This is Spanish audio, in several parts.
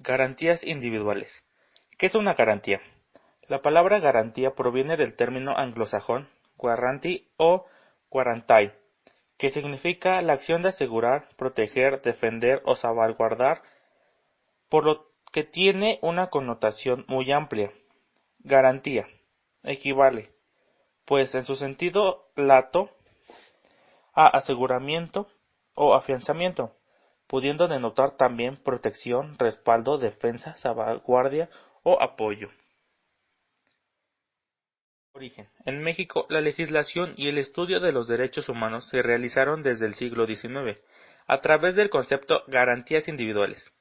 Garantías individuales. ¿Qué es una garantía? La palabra garantía proviene del término anglosajón guarantee o guarantee, que significa la acción de asegurar, proteger, defender o salvaguardar, por lo que tiene una connotación muy amplia. Garantía equivale, pues en su sentido lato, a aseguramiento o afianzamiento, pudiendo denotar también protección, respaldo, defensa, salvaguardia o apoyo. Origen. En México, la legislación y el estudio de los derechos humanos se realizaron desde el siglo XIX, a través del concepto garantías individuales.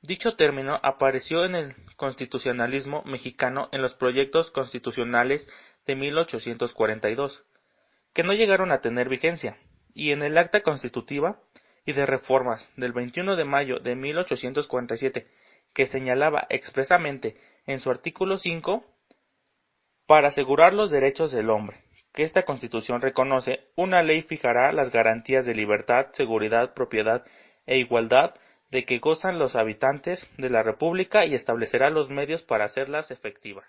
Dicho término apareció en el constitucionalismo mexicano en los proyectos constitucionales de 1842, que no llegaron a tener vigencia, y en el Acta Constitutiva y de Reformas del 21 de mayo de 1847, que señalaba expresamente en su artículo 5, para asegurar los derechos del hombre, que esta Constitución reconoce, una ley fijará las garantías de libertad, seguridad, propiedad e igualdad de que gozan los habitantes de la República y establecerá los medios para hacerlas efectivas.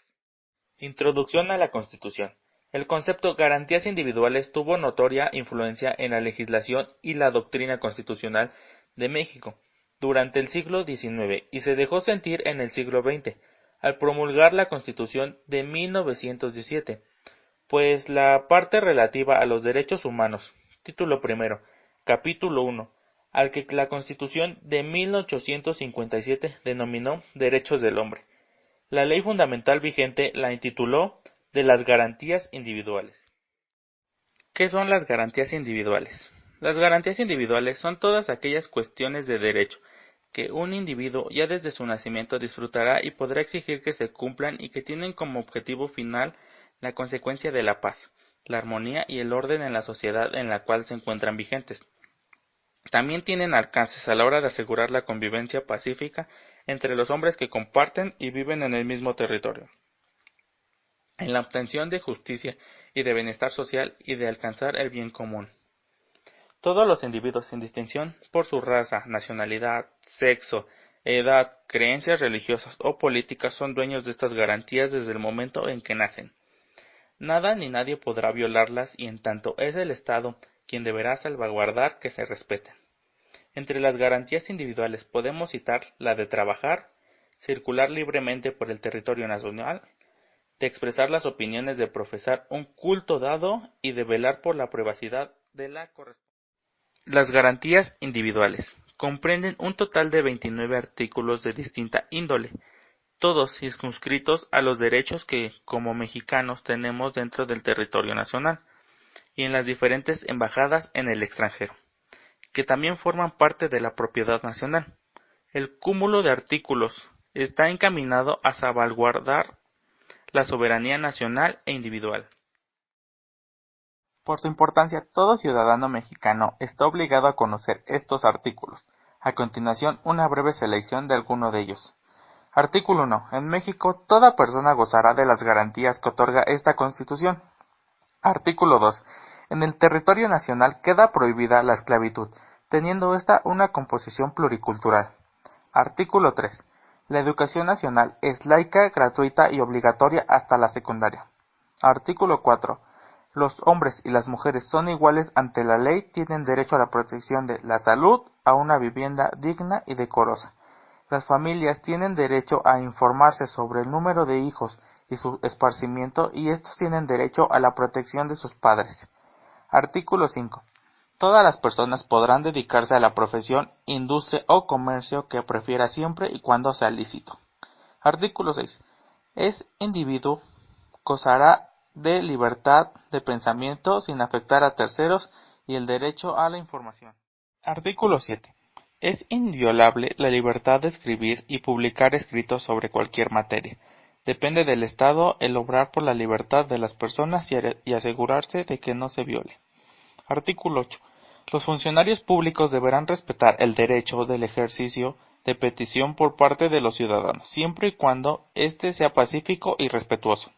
Introducción a la Constitución. El concepto garantías individuales tuvo notoria influencia en la legislación y la doctrina constitucional de México durante el siglo XIX y se dejó sentir en el siglo XX, al promulgar la Constitución de 1917, pues la parte relativa a los derechos humanos, título primero, capítulo 1, al que la Constitución de 1857 denominó Derechos del Hombre. La ley fundamental vigente la intituló de las garantías individuales. ¿Qué son las garantías individuales? Las garantías individuales son todas aquellas cuestiones de derecho que un individuo ya desde su nacimiento disfrutará y podrá exigir que se cumplan y que tienen como objetivo final la consecuencia de la paz, la armonía y el orden en la sociedad en la cual se encuentran vigentes. También tienen alcances a la hora de asegurar la convivencia pacífica entre los hombres que comparten y viven en el mismo territorio, en la obtención de justicia y de bienestar social y de alcanzar el bien común. Todos los individuos, sin distinción por su raza, nacionalidad, sexo, edad, creencias religiosas o políticas, son dueños de estas garantías desde el momento en que nacen. Nada ni nadie podrá violarlas y en tanto es el Estado quien deberá salvaguardar que se respeten. Entre las garantías individuales podemos citar la de trabajar, circular libremente por el territorio nacional, de expresar las opiniones, de profesar un culto dado y de velar por la privacidad de la correspondencia. Las garantías individuales comprenden un total de 29 artículos de distinta índole, todos circunscritos a los derechos que, como mexicanos, tenemos dentro del territorio nacional y en las diferentes embajadas en el extranjero, que también forman parte de la propiedad nacional. El cúmulo de artículos está encaminado a salvaguardar la soberanía nacional e individual. Por su importancia, todo ciudadano mexicano está obligado a conocer estos artículos. A continuación, una breve selección de alguno de ellos. Artículo 1. En México, toda persona gozará de las garantías que otorga esta Constitución. Artículo 2. En el territorio nacional queda prohibida la esclavitud, teniendo esta una composición pluricultural. Artículo 3. La educación nacional es laica, gratuita y obligatoria hasta la secundaria. Artículo 4. Los hombres y las mujeres son iguales ante la ley, tienen derecho a la protección de la salud, a una vivienda digna y decorosa. Las familias tienen derecho a informarse sobre el número de hijos y su esparcimiento y estos tienen derecho a la protección de sus padres. Artículo 5. Todas las personas podrán dedicarse a la profesión, industria o comercio que prefiera siempre y cuando sea lícito. Artículo 6. Es individuo gozará de libertad de pensamiento sin afectar a terceros y el derecho a la información. Artículo 7. Es inviolable la libertad de escribir y publicar escritos sobre cualquier materia. Depende del Estado el obrar por la libertad de las personas y asegurarse de que no se viole. Artículo 8. Los funcionarios públicos deberán respetar el derecho del ejercicio de petición por parte de los ciudadanos, siempre y cuando éste sea pacífico y respetuoso.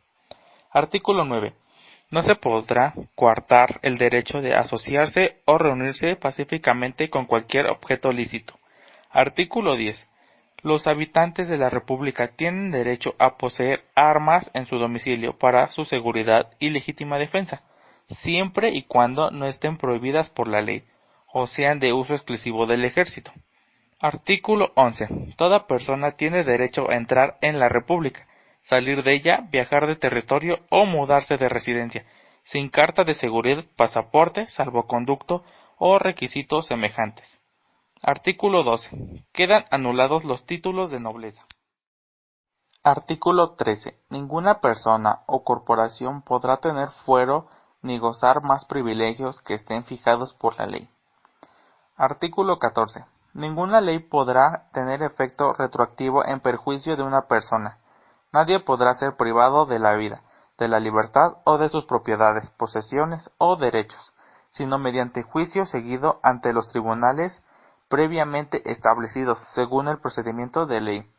Artículo 9. No se podrá coartar el derecho de asociarse o reunirse pacíficamente con cualquier objeto lícito. Artículo 10. Los habitantes de la República tienen derecho a poseer armas en su domicilio para su seguridad y legítima defensa, siempre y cuando no estén prohibidas por la ley, o sean de uso exclusivo del ejército. Artículo 11. Toda persona tiene derecho a entrar en la República, salir de ella, viajar de territorio o mudarse de residencia, sin carta de seguridad, pasaporte, salvoconducto o requisitos semejantes. Artículo 12. Quedan anulados los títulos de nobleza. Artículo 13. Ninguna persona o corporación podrá tener fuero ni gozar más privilegios que estén fijados por la ley. Artículo 14. Ninguna ley podrá tener efecto retroactivo en perjuicio de una persona. Nadie podrá ser privado de la vida, de la libertad o de sus propiedades, posesiones o derechos, sino mediante juicio seguido ante los tribunales previamente establecidos según el procedimiento de ley.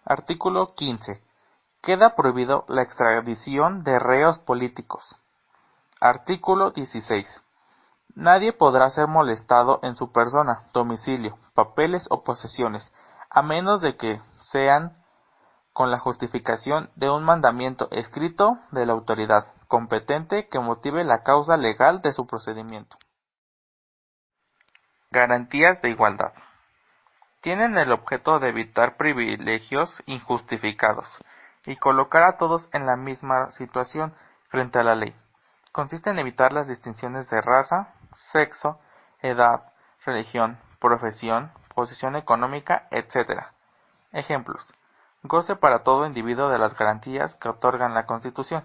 Artículo 15. Queda prohibido la extradición de reos políticos. Artículo 16. Nadie podrá ser molestado en su persona, domicilio, papeles o posesiones, a menos de que sean con la justificación de un mandamiento escrito de la autoridad competente que motive la causa legal de su procedimiento. Garantías de igualdad. Tienen el objeto de evitar privilegios injustificados y colocar a todos en la misma situación frente a la ley. Consiste en evitar las distinciones de raza, sexo, edad, religión, profesión, posición económica, etc. Ejemplos: goce para todo individuo de las garantías que otorgan la Constitución.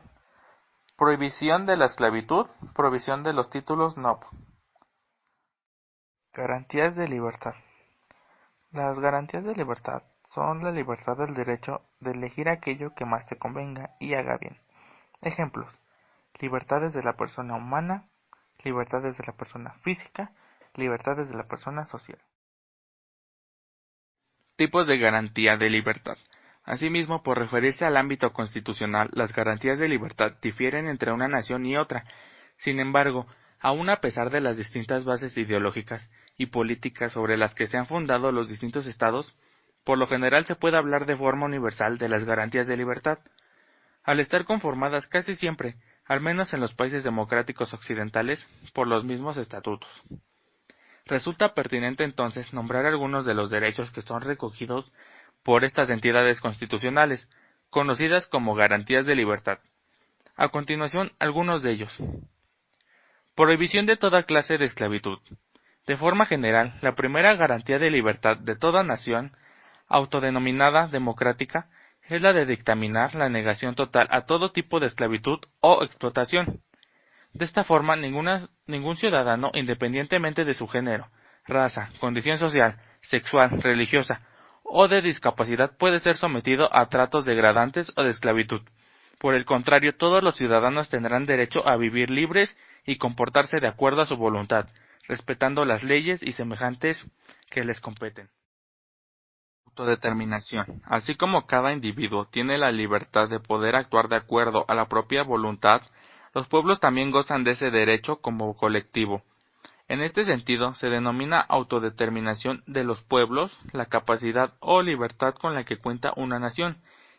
Prohibición de la esclavitud, prohibición de los títulos nob. Garantías de libertad. Las garantías de libertad son la libertad del derecho de elegir aquello que más te convenga y haga bien. Ejemplos: libertades de la persona humana, libertades de la persona física, libertades de la persona social. Tipos de garantía de libertad. Asimismo, por referirse al ámbito constitucional, las garantías de libertad difieren entre una nación y otra. Sin embargo, aun a pesar de las distintas bases ideológicas y políticas sobre las que se han fundado los distintos estados, por lo general se puede hablar de forma universal de las garantías de libertad, al estar conformadas casi siempre, al menos en los países democráticos occidentales, por los mismos estatutos. Resulta pertinente entonces nombrar algunos de los derechos que son recogidos por estas entidades constitucionales, conocidas como garantías de libertad. A continuación, algunos de ellos. Prohibición de toda clase de esclavitud. De forma general, la primera garantía de libertad de toda nación, autodenominada democrática, es la de dictaminar la negación total a todo tipo de esclavitud o explotación. De esta forma, ningún ciudadano, independientemente de su género, raza, condición social, sexual, religiosa o de discapacidad, puede ser sometido a tratos degradantes o de esclavitud. Por el contrario, todos los ciudadanos tendrán derecho a vivir libres y comportarse de acuerdo a su voluntad, respetando las leyes y semejantes que les competen. Autodeterminación. Así como cada individuo tiene la libertad de poder actuar de acuerdo a la propia voluntad, los pueblos también gozan de ese derecho como colectivo. En este sentido, se denomina autodeterminación de los pueblos la capacidad o libertad con la que cuenta una nación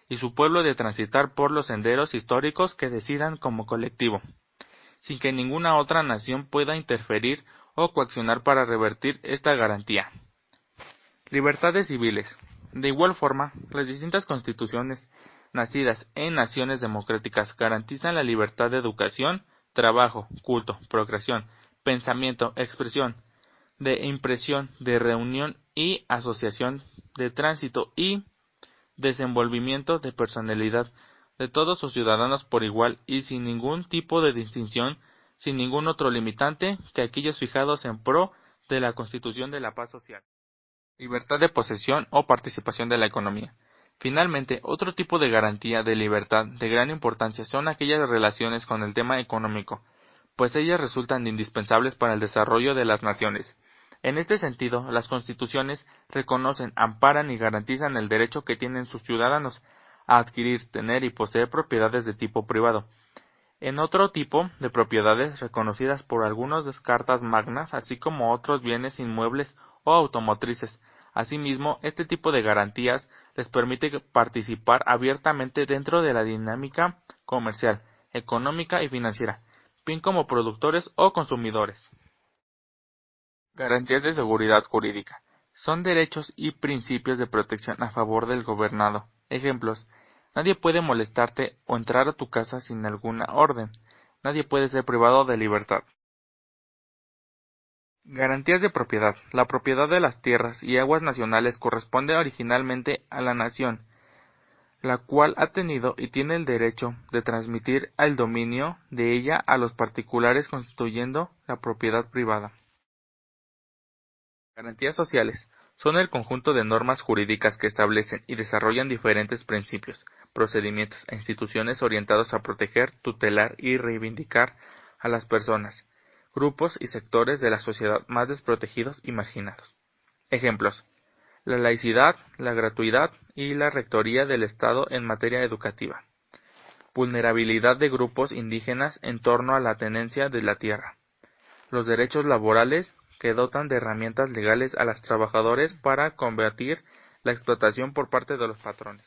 y su pueblo de transitar por los senderos históricos que decidan como colectivo, sin que ninguna otra nación pueda interferir o coaccionar para revertir esta garantía. Libertades civiles. De igual forma, las distintas constituciones nacidas en naciones democráticas garantizan la libertad de educación, trabajo, culto, procreación, pensamiento, expresión, de impresión, de reunión y asociación, de tránsito y desenvolvimiento de personalidad de todos sus ciudadanos por igual y sin ningún tipo de distinción, sin ningún otro limitante que aquellos fijados en pro de la Constitución de la paz social. Libertad de posesión o participación de la economía. Finalmente, otro tipo de garantía de libertad de gran importancia son aquellas relaciones con el tema económico, pues ellas resultan indispensables para el desarrollo de las naciones. En este sentido, las constituciones reconocen, amparan y garantizan el derecho que tienen sus ciudadanos a adquirir, tener y poseer propiedades de tipo privado. En otro tipo de propiedades reconocidas por algunas cartas magnas, así como otros bienes inmuebles o automotrices, Asimismo, este tipo de garantías les permite participar abiertamente dentro de la dinámica comercial, económica y financiera, bien como productores o consumidores. Garantías de seguridad jurídica. Son derechos y principios de protección a favor del gobernado. Ejemplos: nadie puede molestarte o entrar a tu casa sin alguna orden. Nadie puede ser privado de libertad. Garantías de propiedad. La propiedad de las tierras y aguas nacionales corresponde originalmente a la nación, la cual ha tenido y tiene el derecho de transmitir el dominio de ella a los particulares constituyendo la propiedad privada. Garantías sociales. Son el conjunto de normas jurídicas que establecen y desarrollan diferentes principios, procedimientos e instituciones orientados a proteger, tutelar y reivindicar a las personas, grupos y sectores de la sociedad más desprotegidos y marginados. Ejemplos: la laicidad, la gratuidad y la rectoría del Estado en materia educativa. Vulnerabilidad de grupos indígenas en torno a la tenencia de la tierra. Los derechos laborales, que dotan de herramientas legales a los trabajadores para combatir la explotación por parte de los patrones.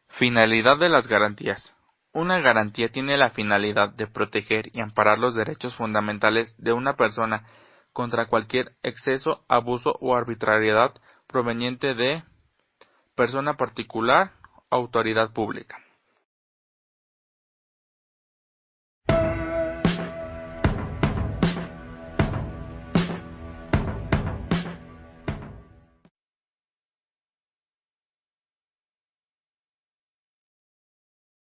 Finalidad de las garantías. Una garantía tiene la finalidad de proteger y amparar los derechos fundamentales de una persona contra cualquier exceso, abuso o arbitrariedad proveniente de persona particular o autoridad pública.